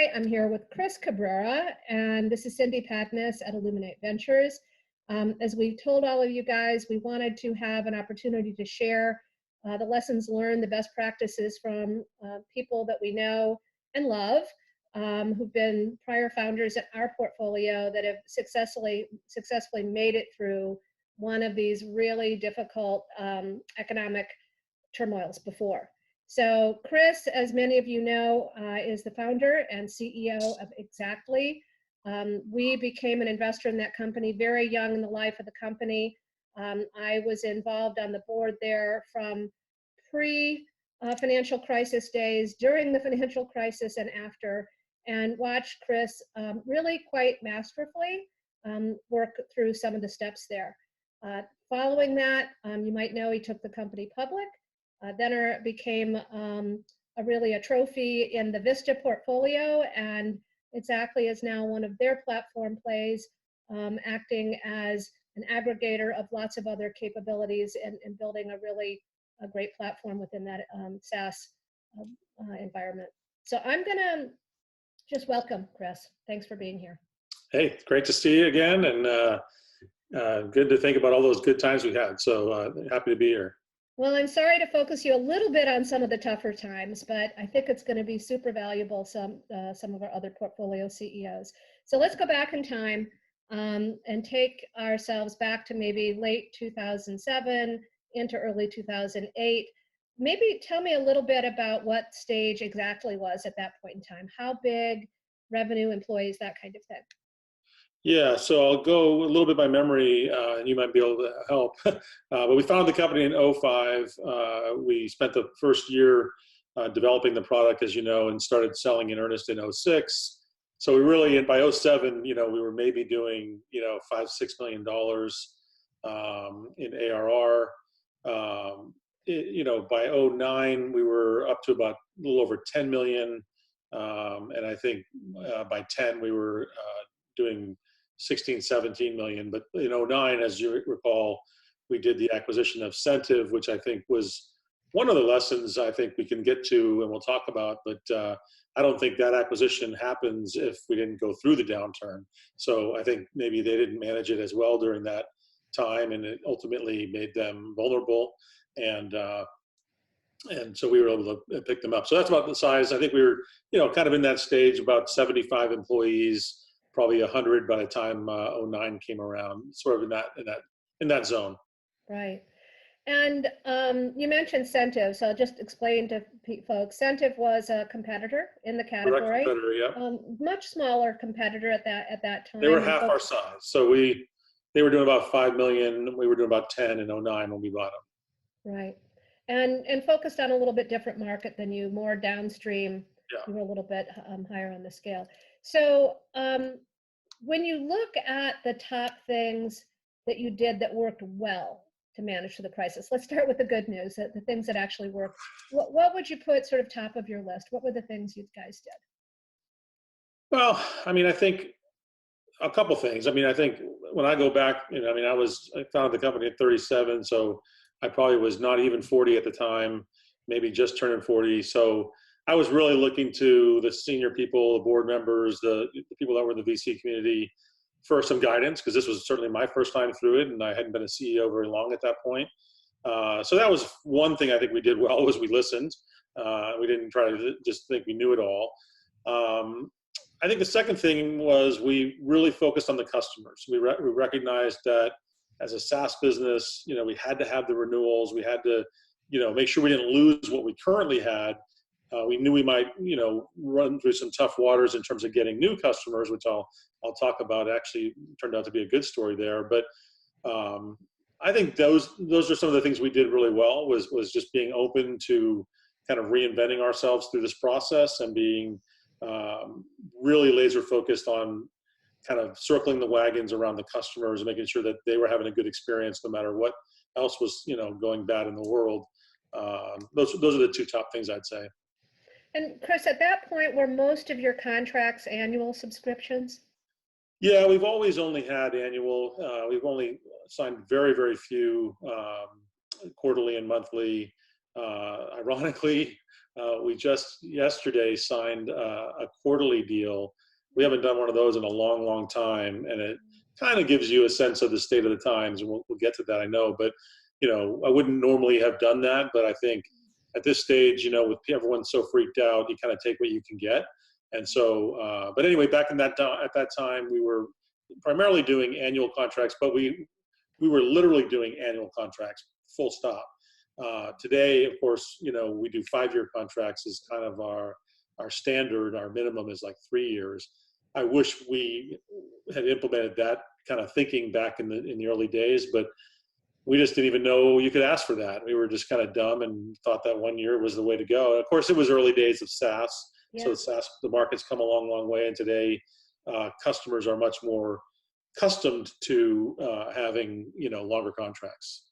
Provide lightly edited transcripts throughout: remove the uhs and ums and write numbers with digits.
Hi, I'm here with Chris Cabrera, and this is Cindy Patness at Illuminate Ventures. As we told all of you guys, we wanted to have an opportunity to share the lessons learned, the best practices from people that we know and love, who've been prior founders in our portfolio that have successfully made it through one of these really difficult economic turmoils before. So Chris, as many of you know, is the founder and CEO of Xactly. We became an investor in that company very young in the life of the company. I was involved on the board there from pre-financial crisis days, during the financial crisis, and after, and watched Chris really quite masterfully work through some of the steps there. Following that, you might know he took the company public. Then it became really a trophy in the Vista portfolio, and Xactly is now one of their platform plays, acting as an aggregator of lots of other capabilities and building a great platform within that SaaS environment. So I'm going to just welcome Chris. Thanks for being here. Hey, it's great to see you again, and good to think about all those good times we had. So happy to be here. Well, I'm sorry to focus you a little bit on some of the tougher times, but I think it's going to be super valuable, some of our other portfolio CEOs. So let's go back in time and take ourselves back to maybe late 2007 into early 2008. Maybe tell me a little bit about what stage Xactly was at that point in time. How big, revenue, employees, that kind of thing. Yeah, so I'll go a little bit by memory, and you might be able to help. But we founded the company in 2005. We spent the first year developing the product, as you know, and started selling in earnest in 2006. So we really, by 2007, we were maybe doing, $5-6 million in ARR. By 2009, we were up to about a little over 10 million. And I think by 10, we were doing 16-17 million. But in 2009, as you recall, we did the acquisition of Centive, which I think was one of the lessons I think we can get to and we'll talk about. But I don't think that acquisition happens if we didn't go through the downturn. So I think maybe they didn't manage it as well during that time, and it ultimately made them vulnerable. And so we were able to pick them up. So that's about the size. I think we were, kind of in that stage, about 75 employees, probably 100 by the time 2009 came around, sort of in that zone. Right. And you mentioned Centive, so I'll just explain to folks. Centive was a competitor in the category. Direct competitor, yeah. Much smaller competitor at that time. They were half our size. So they were doing about 5 million. We were doing about 10 in 2009 when we bought them. Right. And focused on a little bit different market than you, more downstream. Yeah. You were a little bit higher on the scale. So when you look at the top things that you did that worked well to manage through the crisis, let's start with the good news, the things that actually worked. What would you put sort of top of your list? What were the things you guys did? Well, I think a couple things. I think when I go back, I founded the company at 37, so I probably was not even 40 at the time, maybe just turning 40. So I was really looking to the senior people, the board members, the people that were in the VC community for some guidance, because this was certainly my first time through it, and I hadn't been a CEO very long at that point. So that was one thing I think we did well, was we listened. We didn't try to just think we knew it all. I think the second thing was we really focused on the customers. We recognized that as a SaaS business, we had to have the renewals. We had to, make sure we didn't lose what we currently had. We knew we might, run through some tough waters in terms of getting new customers, which I'll talk about. Actually turned out to be a good story there. But I think those are some of the things we did really well, was just being open to kind of reinventing ourselves through this process and being really laser focused on kind of circling the wagons around the customers and making sure that they were having a good experience no matter what else was, going bad in the world. Those are the two top things I'd say. And Chris, at that point, were most of your contracts annual subscriptions? Yeah, we've always only had annual. We've only signed very, very few quarterly and monthly. Ironically, We just yesterday signed a quarterly deal. We haven't done one of those in a long, long time, and it kind of gives you a sense of the state of the times. And we'll get to that, I know, but I wouldn't normally have done that, but I think at this stage, with everyone so freaked out, you kind of take what you can get. And so, but anyway, back at that time, we were primarily doing annual contracts, but we were literally doing annual contracts, full stop. Today, of course, we do 5-year contracts is kind of our standard. Our minimum is like 3 years. I wish we had implemented that kind of thinking back in the early days, but we just didn't even know you could ask for that. We were just kind of dumb and thought that 1 year was the way to go. And of course, it was early days of SaaS. Yeah. So the market's come a long, long way, and today customers are much more accustomed to having longer contracts.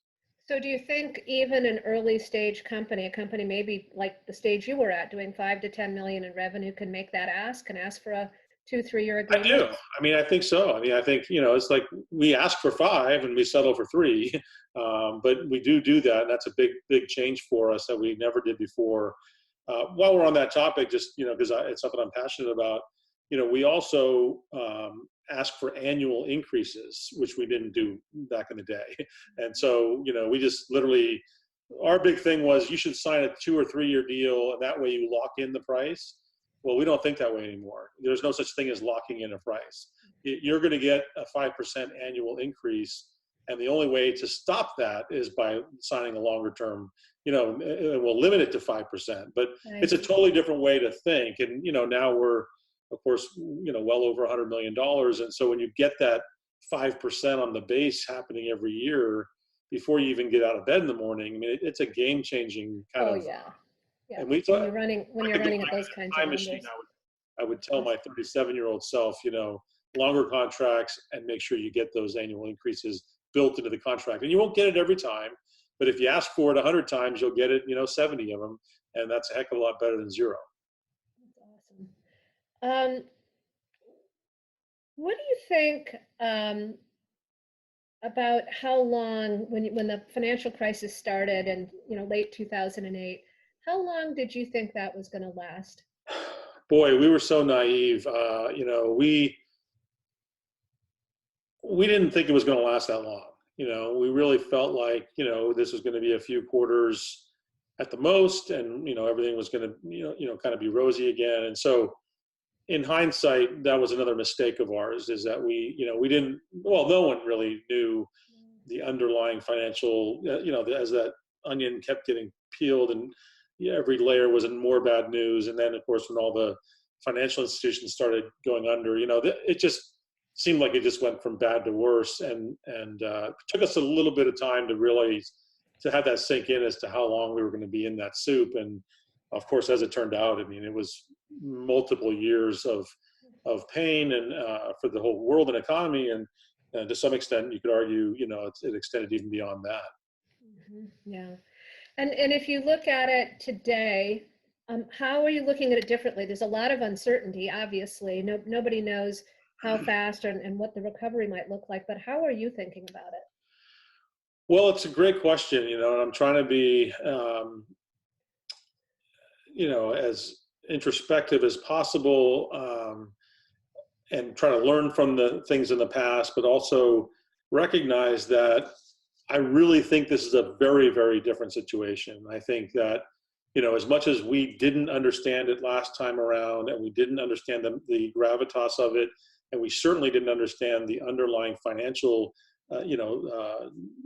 So do you think even an early stage company, a company maybe like the stage you were at, doing 5 to 10 million in revenue, can make that ask and ask for a 2-3 year agreement? I do. I think so. I think, it's like we ask for 5 and we settle for 3, but we do that. And that's a big change for us that we never did before. While we're on that topic, just, because it's something I'm passionate about, we also ask for annual increases, which we didn't do back in the day. And so, we just literally, our big thing was you should sign a 2 or 3 year deal, and that way you lock in the price. Well, we don't think that way anymore. There's no such thing as locking in a price. You're going to get a 5% annual increase, and the only way to stop that is by signing a longer term, we'll limit it to 5%, but it's a totally different way to think. And, now we're, of course, well over $100 million. And so when you get that 5% on the base happening every year before you even get out of bed in the morning, it's a game changing kind of. Yeah. And when you're running at those kinds of numbers. I would tell my 37-year-old self, longer contracts, and make sure you get those annual increases built into the contract. And you won't get it every time, but if you ask for it 100 times, you'll get it, 70 of them. And that's a heck of a lot better than 0. That's awesome. What do you think about how long, when the financial crisis started in late 2008, how long did you think that was going to last? Boy, we were so naive. We didn't think it was going to last that long. We really felt like, this was going to be a few quarters at the most, and, everything was going to, kind of be rosy again. And so in hindsight, that was another mistake of ours, is that we didn't, no one really knew the underlying financial, as that onion kept getting peeled, and every layer was in more bad news. And then, of course, when all the financial institutions started going under, it just seemed like it just went from bad to worse. And it took us a little bit of time to realize, to have that sink in as to how long we were going to be in that soup. And of course, as it turned out, it was multiple years of pain, and for the whole world and economy. And to some extent, you could argue, it extended even beyond that. Mm-hmm. Yeah. And if you look at it today, how are you looking at it differently? There's a lot of uncertainty, obviously. Nobody knows how fast and what the recovery might look like, but how are you thinking about it? Well, it's a great question, and I'm trying to be, as introspective as possible, and try to learn from the things in the past, but also recognize that I really think this is a very, very different situation. I think that, as much as we didn't understand it last time around, and we didn't understand the gravitas of it, and we certainly didn't understand the underlying financial,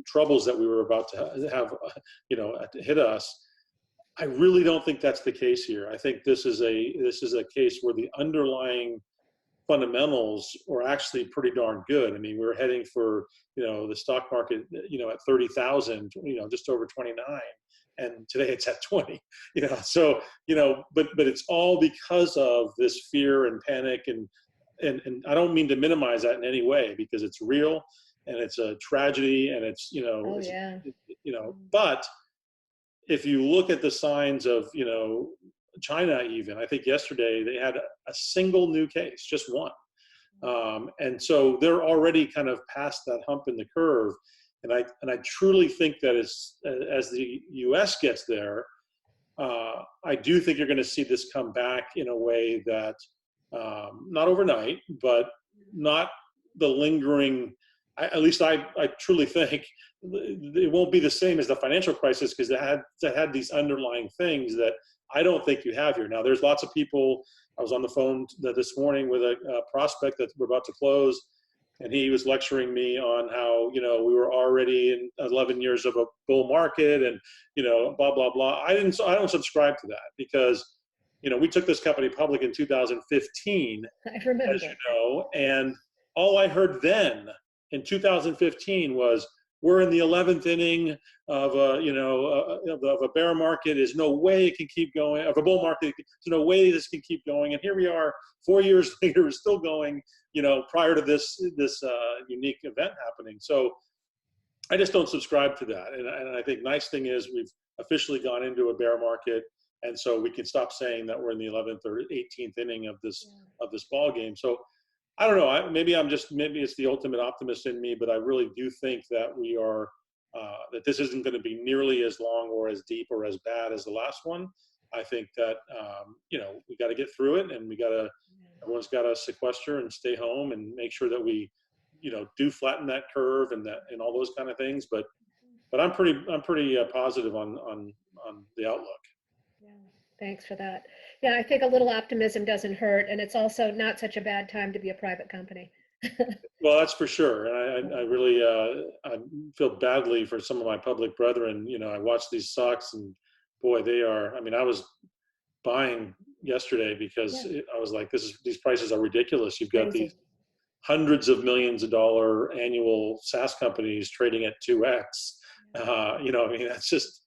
troubles that we were about to have, hit us, I really don't think that's the case here. I think this is a case where the underlying fundamentals are actually pretty darn good. We're heading for, the stock market, at 30,000, just over 29, and today it's at 20, so, but it's all because of this fear and panic, and I don't mean to minimize that in any way, because it's real, and it's a tragedy, and it's, but if you look at the signs of, China, even, I think yesterday they had a single new case, just one. And so they're already kind of past that hump in the curve. And I truly think that as the US gets there, I do think you're going to see this come back in a way that, not overnight, but not the lingering, at least I truly think it won't be the same as the financial crisis, because it had these underlying things that I don't think you have here. Now, there's lots of people. I was on the phone this morning with a prospect that we're about to close, and he was lecturing me on how, we were already in 11 years of a bull market, and, blah, blah, blah. I don't subscribe to that, because, we took this company public in 2015, I remember. as you know, and all I heard then in 2015 was, we're in the 11th inning of a bear market. There's no way it can keep going. Of a bull market, there's no way this can keep going. And here we are, 4 years later, we're still going. Prior to this unique event happening. So I just don't subscribe to that. And I think nice thing is we've officially gone into a bear market, and so we can stop saying that we're in the 11th or 18th inning of this ball game. So I don't know. Maybe it's the ultimate optimist in me, but I really do think that we are that this isn't going to be nearly as long or as deep or as bad as the last one. I think that we got to get through it, and everyone's got to sequester and stay home and make sure that we do flatten that curve and all those kind of things. But I'm pretty positive on the outlook. Yeah, thanks for that. Yeah, I think a little optimism doesn't hurt, and it's also not such a bad time to be a private company. Well, that's for sure. And I really I feel badly for some of my public brethren. I watch these stocks, and boy, they are. I mean, I was buying yesterday because I was like, these prices are ridiculous. You've got these hundreds of millions of dollar annual SaaS companies trading at 2x. That's just,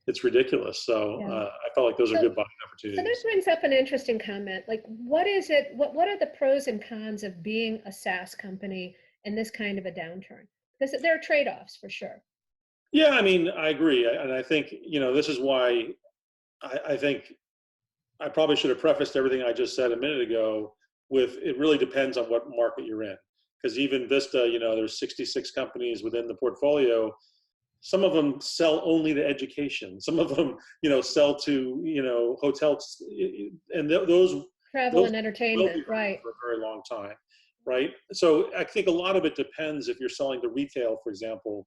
it's ridiculous. So I felt like those are good buying opportunities. So this brings up an interesting comment. Like, what are the pros and cons of being a SaaS company in this kind of a downturn? Because there are trade-offs for sure. Yeah, I mean, I agree. And I think, this is why I think I probably should have prefaced everything I just said a minute ago with, it really depends on what market you're in. Because even Vista, there's 66 companies within the portfolio. Some of them sell only to education. Some of them, sell to, hotels, and those travel and entertainment, right? For a very long time, right? So I think a lot of it depends if you're selling to retail, for example.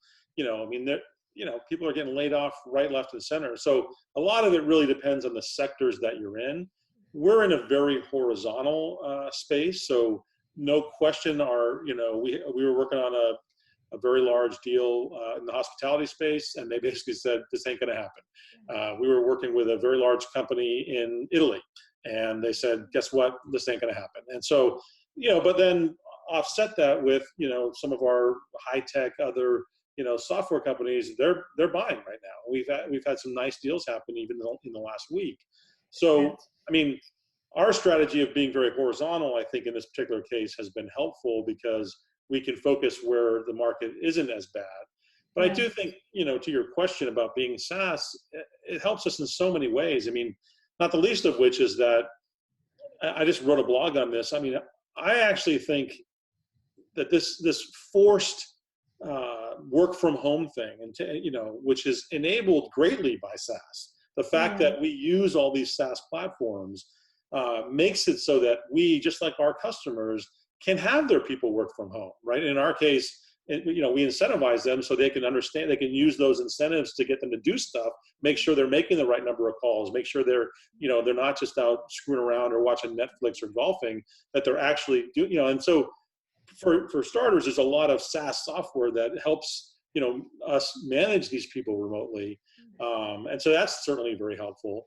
People are getting laid off right, left, and center. So a lot of it really depends on the sectors that you're in. We're in a very horizontal space, so no question. We were working on a very large deal in the hospitality space, and they basically said, this ain't gonna happen. We were working with a very large company in Italy, and they said, guess what, this ain't gonna happen. And so, but then offset that with, some of our high-tech other, software companies, they're buying right now. We've had some nice deals happen even in the last week. So, I mean, our strategy of being very horizontal, I think in this particular case has been helpful because we can focus where the market isn't as bad. But I do think, to your question about being SaaS, it helps us in so many ways. I mean, not the least of which is that I just wrote a blog on this. I mean, I actually think that this forced work from home thing, and which is enabled greatly by SaaS. The fact that we use all these SaaS platforms makes it so that we, just like our customers, can have their people work from home, right? In our case, we incentivize them so they can understand, they can use those incentives to get them to do stuff, make sure they're making the right number of calls, make sure they're, they're not just out screwing around or watching Netflix or golfing, that they're actually doing, and so for starters, there's a lot of SaaS software that helps, us manage these people remotely. And so that's certainly very helpful.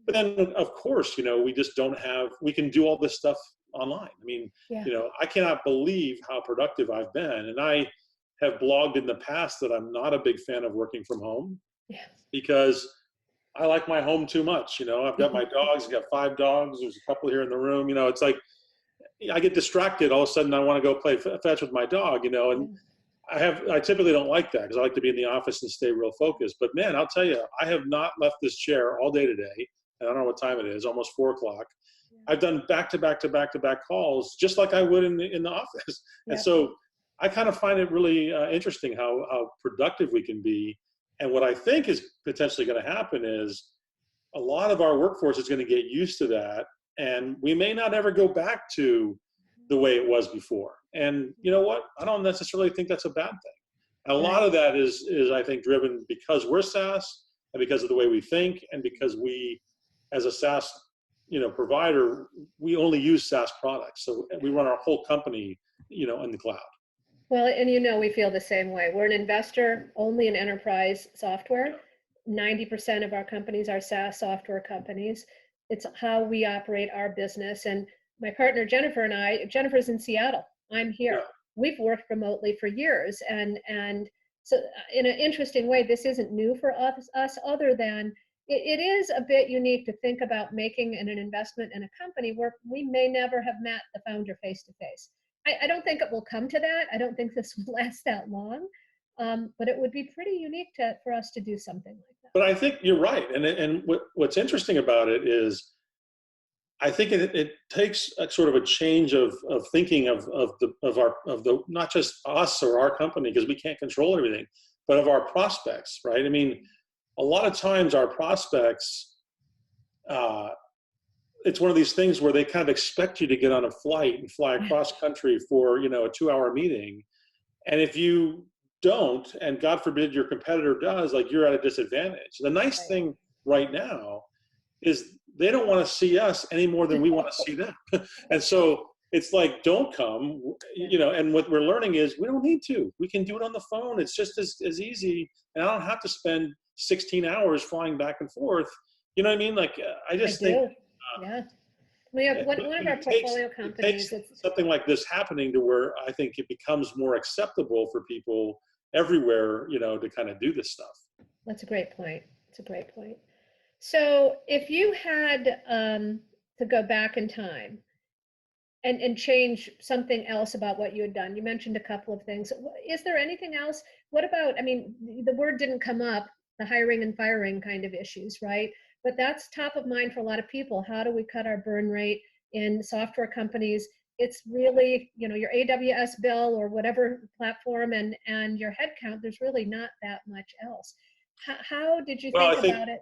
But then, of course, we just don't have, we can do all this stuff online. I mean, I cannot believe how productive I've been. And I have blogged in the past that I'm not a big fan of working from home because I like my home too much. I've got my dogs, I've got 5 dogs. There's a couple here in the room. It's like, I get distracted. All of a sudden I want to go play fetch with my dog, and I typically don't like that because I like to be in the office and stay real focused. But man, I'll tell you, I have not left this chair all day today. And I don't know what time it is, almost 4 o'clock. I've done back-to-back calls just like I would in the office. And so I kind of find it really interesting how productive we can be. And what I think is potentially going to happen is a lot of our workforce is going to get used to that, and we may not ever go back to the way it was before. And you know what? I don't necessarily think that's a bad thing. And a lot of that is I think driven because we're SaaS and because of the way we think, and because we, as a SaaS, provider, we only use SaaS products. So we run our whole company, in the cloud. Well, and we feel the same way. We're an investor only in enterprise software. 90% of our companies are SaaS software companies. It's how we operate our business. And my partner, Jennifer, and I, Jennifer's in Seattle. I'm here. Yeah. We've worked remotely for years. And so in an interesting way, this isn't new for us other than it is a bit unique to think about making an investment in a company where we may never have met the founder face to face. I don't think it will come to that. I don't think this will last that long, but it would be pretty unique for us to do something like that. But I think you're right, and what's interesting about it is, I think it takes a sort of a change of thinking of the not just us or our company, because we can't control everything, but of our prospects, right? I mean, a lot of times our prospects, it's one of these things where they kind of expect you to get on a flight and fly across country for, a 2-hour meeting. And if you don't, and God forbid your competitor does, like, you're at a disadvantage. The nice thing right now is they don't want to see us any more than we want to see them. And so it's like, don't come, and what we're learning is we don't need to. We can do it on the phone. It's just as easy. And I don't have to spend 16 hours flying back and forth. You know what I mean? Like, I think. Yeah. We have one of our portfolio companies. It's something like this happening to where I think it becomes more acceptable for people everywhere, to kind of do this stuff. That's a great point. So if you had to go back in time and change something else about what you had done, you mentioned a couple of things. Is there anything else? What about, the word didn't come up, the hiring and firing kind of issues, right? But that's top of mind for a lot of people. How do we cut our burn rate in software companies? It's really, your AWS bill or whatever platform and your headcount. There's really not that much else. How did you think about it?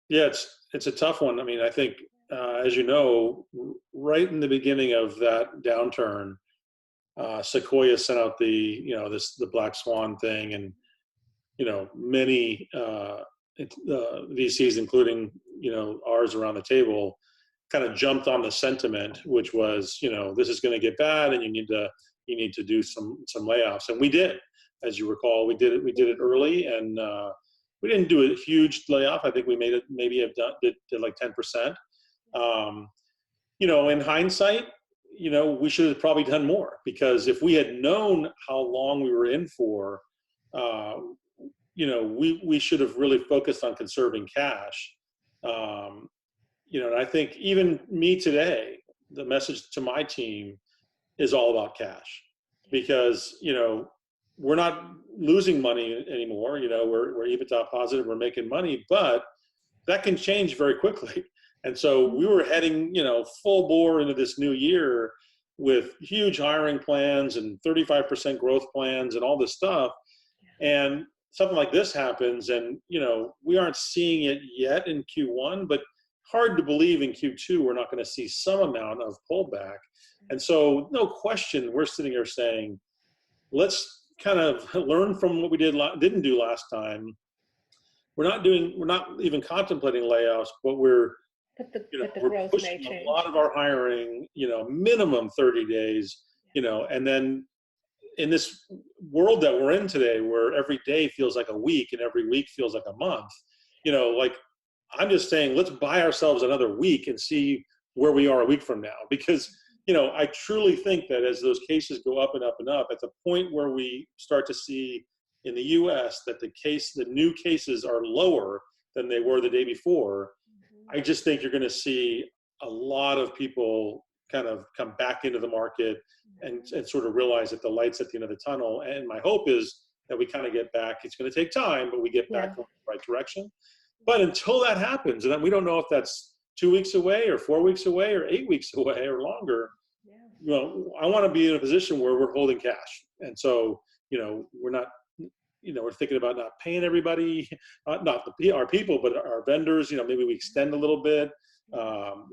Yeah, it's a tough one. I think, as you know, right in the beginning of that downturn, Sequoia sent out the Black Swan thing, and many VCs, including ours around the table, kind of jumped on the sentiment, which was this is going to get bad, and you need to do some layoffs, and we did. As you recall, we did it early, and we didn't do a huge layoff. I think we did like 10%. In hindsight, we should have probably done more, because if we had known how long we were in for, we should have really focused on conserving cash. And I think even me today, the message to my team is all about cash, because, we're not losing money anymore. We're EBITDA positive, we're making money, but that can change very quickly. And so we were heading, full bore into this new year with huge hiring plans and 35% growth plans and all this stuff. And something like this happens, and, we aren't seeing it yet in Q1, but hard to believe in Q2 we're not going to see some amount of pullback. And so, no question, we're sitting here saying, let's kind of learn from what we didn't do last time. We're not even contemplating layoffs, but we're pushing a lot of our hiring, minimum 30 days, and then in this world that we're in today, where every day feels like a week and every week feels like a month, like, I'm just saying, let's buy ourselves another week and see where we are a week from now. Because, I truly think that as those cases go up and up and up, at the point where we start to see in the US that the new cases are lower than they were the day before, I just think you're going to see a lot of people kind of come back into the market and sort of realize that the light's at the end of the tunnel. And my hope is that we kind of get back. It's going to take time, but we get back in the right direction. But until that happens, and we don't know if that's 2 weeks away or 4 weeks away or 8 weeks away or longer, I want to be in a position where we're holding cash. And so, we're not we're thinking about not paying everybody, not our people, but our vendors. Maybe we extend a little bit.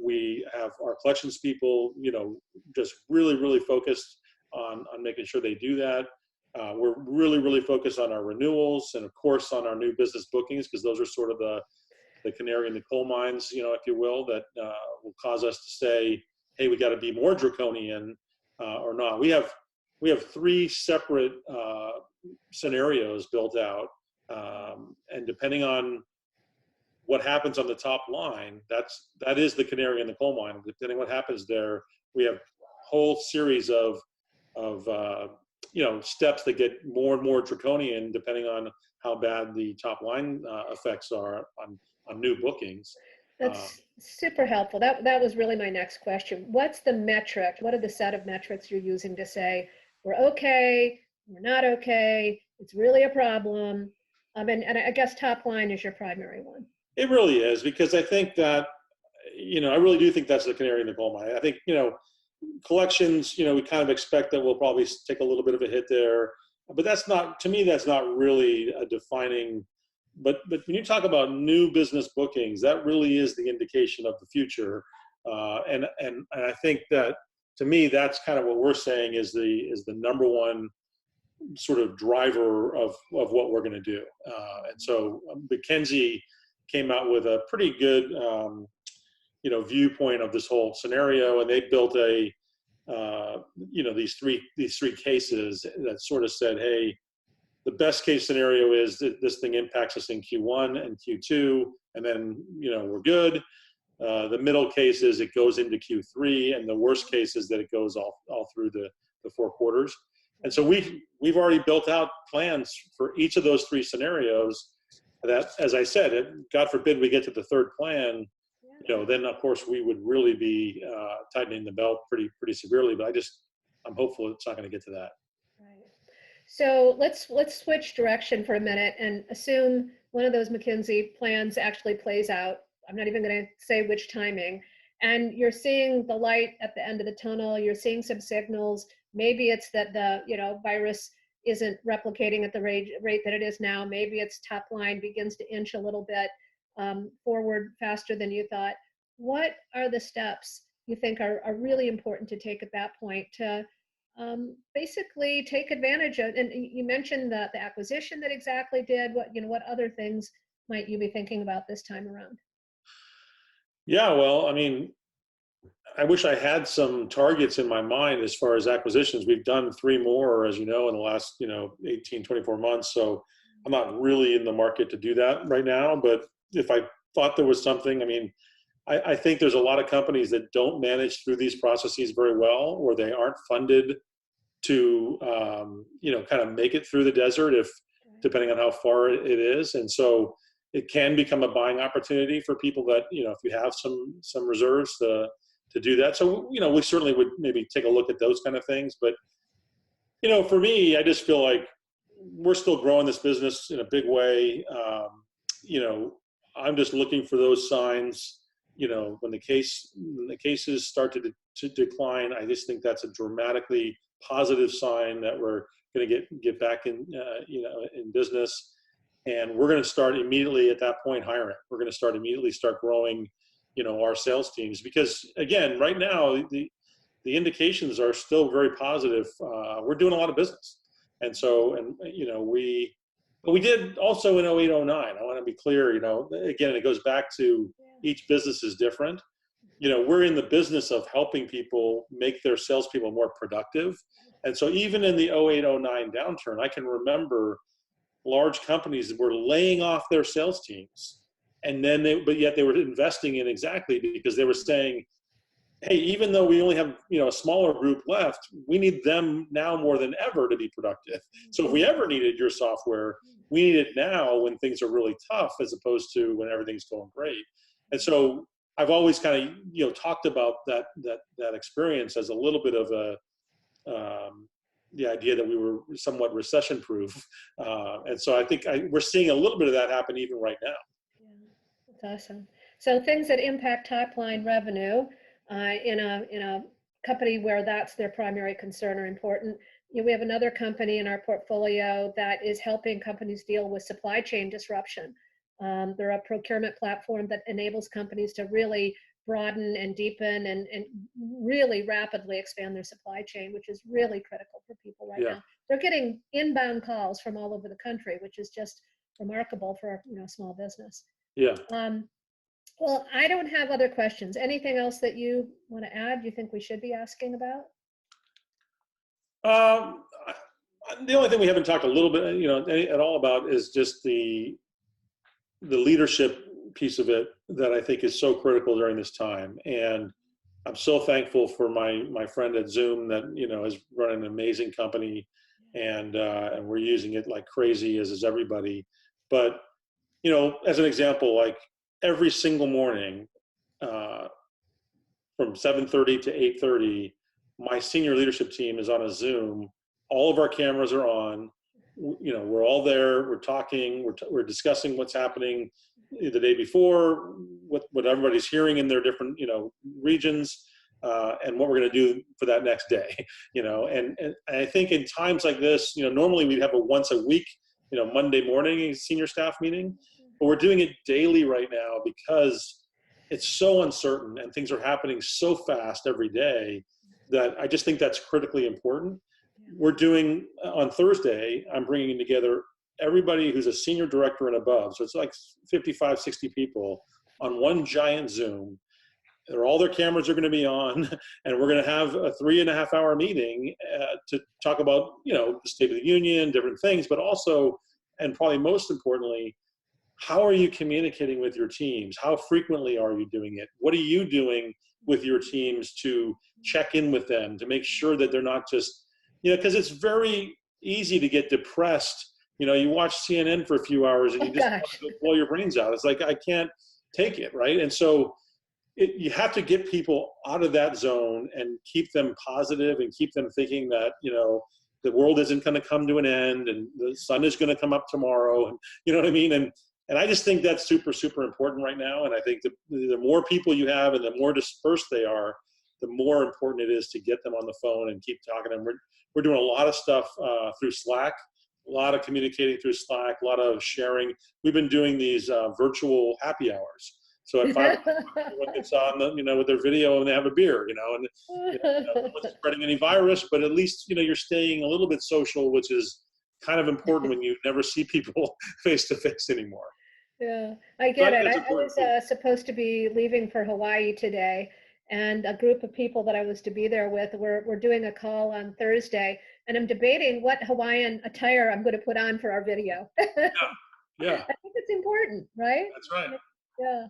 We have our collections people, just really, really focused on making sure they do that. We're really, really focused on our renewals and, of course, on our new business bookings, because those are sort of the canary in the coal mines, if you will, that will cause us to say, hey, we got to be more draconian or not. We have 3 separate scenarios built out, and depending on what happens on the top line, that is the canary in the coal mine. Depending on what happens there, we have a whole series of steps that get more and more draconian depending on how bad the top line effects are on new bookings. That's super helpful. That was really my next question. What's the metric? What are the set of metrics you're using to say we're okay, we're not okay, it's really a problem? And I guess top line is your primary one. It really is, because I think that, I really do think that's the canary in the coal mine. I think, collections, we kind of expect that we'll probably take a little bit of a hit there, but to me, that's not really a defining, but when you talk about new business bookings, that really is the indication of the future. And I think that, to me, that's kind of what we're saying is the number one sort of driver of what we're going to do. And so McKinsey came out with a pretty good, viewpoint of this whole scenario, and they built these three cases that sort of said, hey, the best case scenario is that this thing impacts us in Q1 and Q2, and then we're good. The middle case is it goes into Q3, and the worst case is that it goes all through the 4 quarters. And so we've already built out plans for each of those 3 scenarios. That, as I said, God forbid we get to the 3rd plan, then of course we would really be tightening the belt pretty severely. But I'm hopeful it's not going to get to that. Right. So let's switch direction for a minute and assume one of those McKinsey plans actually plays out. I'm not even going to say which timing. And you're seeing the light at the end of the tunnel. You're seeing some signals. Maybe it's that the virus isn't replicating at the rate that it is now. Maybe its top line begins to inch a little bit forward faster than you thought. What are the steps you think are really important to take at that point to basically take advantage of? And you mentioned the acquisition that Xactly did. What other things might you be thinking about this time around? Yeah, well, I mean, I wish I had some targets in my mind as far as acquisitions. We've done 3 more, as you know, in the last 18, 24 months. So I'm not really in the market to do that right now. But if I thought there was something, I mean, I think there's a lot of companies that don't manage through these processes very well, or they aren't funded to kind of make it through the desert, depending on how far it is. And so it can become a buying opportunity for people that, if you have some reserves to do that. So, we certainly would maybe take a look at those kind of things. But, for me, I just feel like we're still growing this business in a big way. I'm just looking for those signs. When the cases start to decline, I just think that's a dramatically positive sign that we're going to get back in business. And we're going to start immediately at that point hiring. We're going to start growing, our sales teams, because again, right now the indications are still very positive. We're doing a lot of business, and we did also in 08, 09. I want to be clear. Again, it goes back to each business is different. We're in the business of helping people make their salespeople more productive, and so even in the 08, 09 downturn, I can remember large companies were laying off their sales teams, and then but yet they were investing in Xactly because they were saying, hey, even though we only have a smaller group left, we need them now more than ever to be productive. So if we ever needed your software, we need it now when things are really tough, as opposed to when everything's going great. And so I've always kind of talked about that experience as a little bit of the idea that we were somewhat recession proof. And so I think we're seeing a little bit of that happen even right now. Yeah, that's awesome. So things that impact top line revenue in a company where that's their primary concern are important. we have another company in our portfolio that is helping companies deal with supply chain disruption. They're a procurement platform that enables companies to really broaden and deepen and really rapidly expand their supply chain, which is really critical for people right now. They're getting inbound calls from all over the country, which is just remarkable for a small business. Yeah. Well, I don't have other questions. Anything else that you want to add? You think we should be asking about? The only thing we haven't talked a little bit, at all about is just the leadership piece of it that I think is so critical during this time. And I'm so thankful for my friend at Zoom that, has run an amazing company, and we're using it like crazy, as is everybody. But, as an example, like every single morning, from 7:30 to 8:30, my senior leadership team is on a Zoom. All of our cameras are on. We're all there. We're talking. We're discussing what's happening the day before, what everybody's hearing in their different regions, and what we're going to do for that next day. And I think in times like this, normally we'd have a once a week, Monday morning senior staff meeting, but we're doing it daily right now because it's so uncertain and things are happening so fast every day that I just think that's critically important. We're doing, on Thursday, I'm bringing together everybody who's a senior director and above. So it's like 55, 60 people on one giant Zoom. All their cameras are going to be on, and we're going to have a 3.5 hour meeting to talk about, the State of the Union, different things, but also, and probably most importantly, how are you communicating with your teams? How frequently are you doing it? What are you doing with your teams to check in with them, to make sure that they're not just, because it's very easy to get depressed. You watch CNN for a few hours and you just want to blow your brains out. It's like, I can't take it, right? And so you have to get people out of that zone and keep them positive and keep them thinking that, the world isn't going to come to an end and the sun is going to come up tomorrow. And you know what I mean? And I just think that's super, super important right now. And I think the more people you have and the more dispersed they are, the more important it is to get them on the phone and keep talking to them. We're doing a lot of stuff through Slack, a lot of communicating through Slack, a lot of sharing. We've been doing these virtual happy hours. So at 5 o'clock, everyone gets on, with their video and they have a beer, and no one's spreading any virus, but at least, you're staying a little bit social, which is kind of important when you never see people face to face anymore. Yeah, I get it. I was supposed to be leaving for Hawaii today, and a group of people that I was to be there with, we're doing a call on Thursday, and I'm debating what Hawaiian attire I'm going to put on for our video. Yeah. I think it's important, right? That's right. Yeah.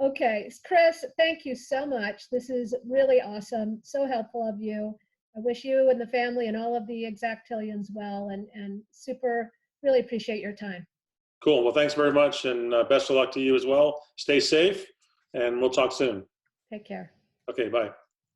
Okay, Chris, thank you so much. This is really awesome. So helpful of you. I wish you and the family and all of the Xactlyans well, and really appreciate your time. Cool. Well, thanks very much, and best of luck to you as well. Stay safe, and we'll talk soon. Take care. Okay, bye.